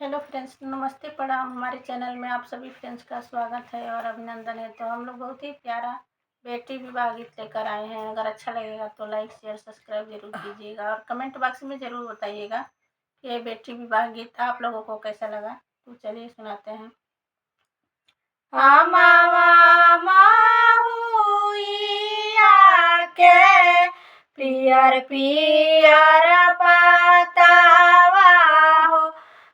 Hello friends, नमस्ते प्रणाम। हमारे चैनल में आप सभी फ्रेंड्स का स्वागत है और अभिनंदन है। तो हम लोग बहुत ही प्यारा बेटी विवाह गीत लेकर आए हैं। अगर अच्छा लगेगा तो लाइक शेयर सब्सक्राइब जरूर कीजिएगा और कमेंट बॉक्स में ज़रूर बताइएगा कि ये बेटी विवाह गीत आप लोगों को कैसा लगा। तो चलिए सुनाते हैं। के पियर पियर पातावा हो,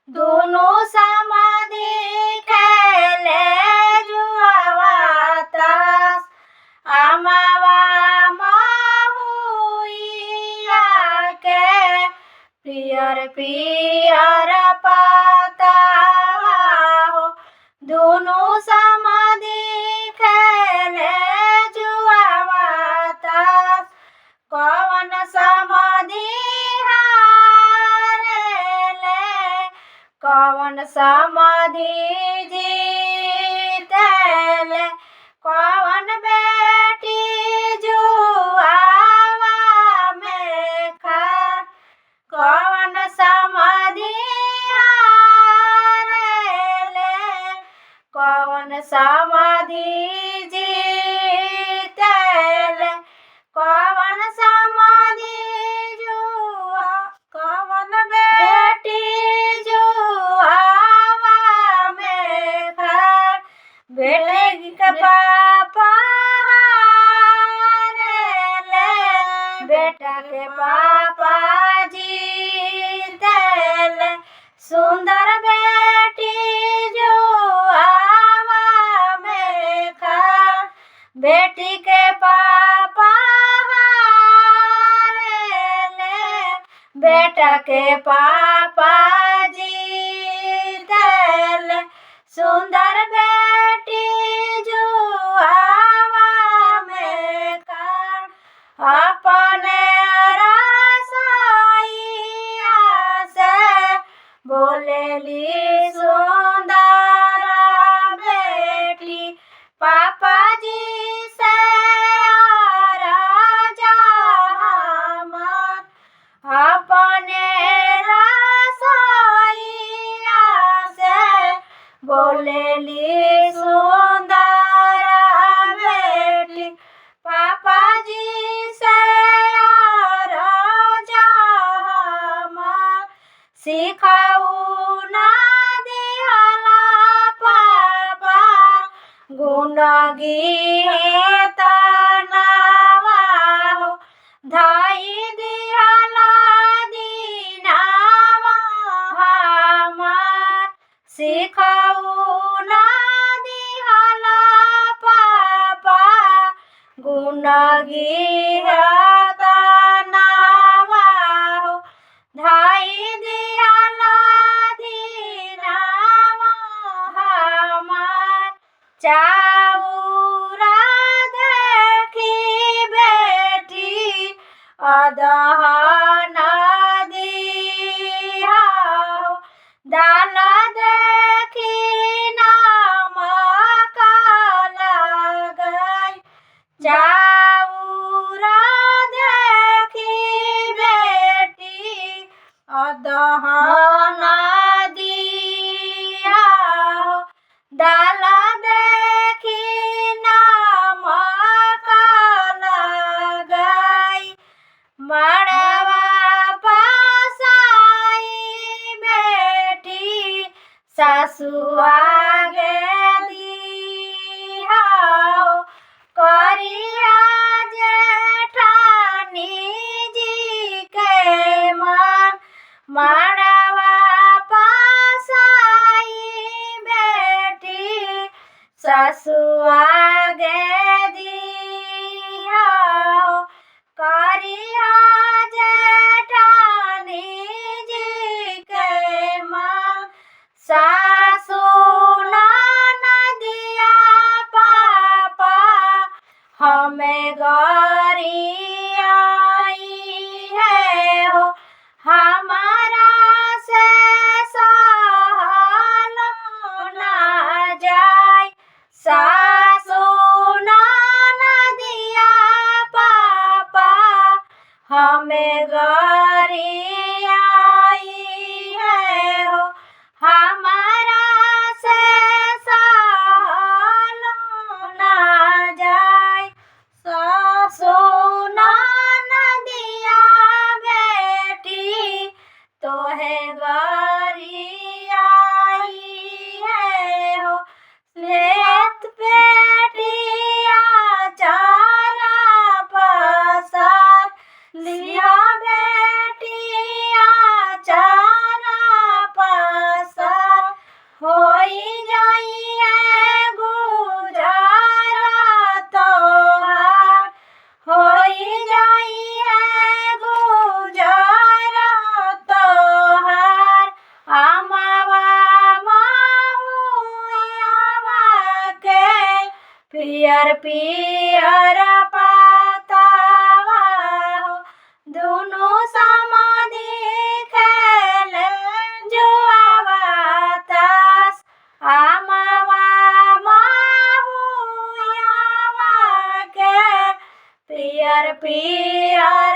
दोनों समाधि खेले जुआवा तास। अमावा महुइया के पियर पियर पातावा हो, दोनों समाधि खेले जुआवा तास। कौन समाधि हारेले, कौन समाधि जीतेले, कौन बेटी जुआवा में खा। कौन समाधि हारेले, कौन समाधि जीतेले, कौन समाधि जुआ, कौन बेटी जुआवा में खा। बेटे के पापा हारेले, बेटा के पापा जीतेले, सुंदर बेटी जुआवा में खा। बेटी के पापा हारेले, बेटा के पापा जीतेले, सुंदर बेटी जुआवा में खा। अपने रसोइया से बोलेली सुंदर बेटी, पापा जी से राजा हमार। अपने रसोइया से बोलेली सुंदर बेटी, पापा जी से राजा हमार। सिखाऊ ना दिहला पापा, गुण गीत नावा हो, धाई दिहला दीनावा हमार। सिखाऊ ना दिहला पापा, गुण गीत नावा हो, धाई दिहला दीनावा हमार। चाउरा देखी बेटी अदहन दिहा हो, दाल देखी नमक लगाई। चाउरा देखी बेटी अदहन दिहा हो, दाल देखी नमक लगाई। मड़वा बसाई बेटी, सासु आगे दिहा हो, करिया जेठानी जी के मन। मड़वा बसाई बेटी, सासु आगे दिहा हो, करिया जेठानी जी के मन। सासु ननदिया पापा हमें गौरी आई है हो, हमारा से सहल ना जाए। सासु गारी आई है हो, लेत बेटिया चारा पसार लिया बेटिया चारा पसार होई जाइए गुजारा तोहार होई जाइए गुजारा तोहार अमवा महुआ के पियर पियर पातावा हो, दुनु समाधि खेले जुआवा तास अमवा महुआ के पियर पियर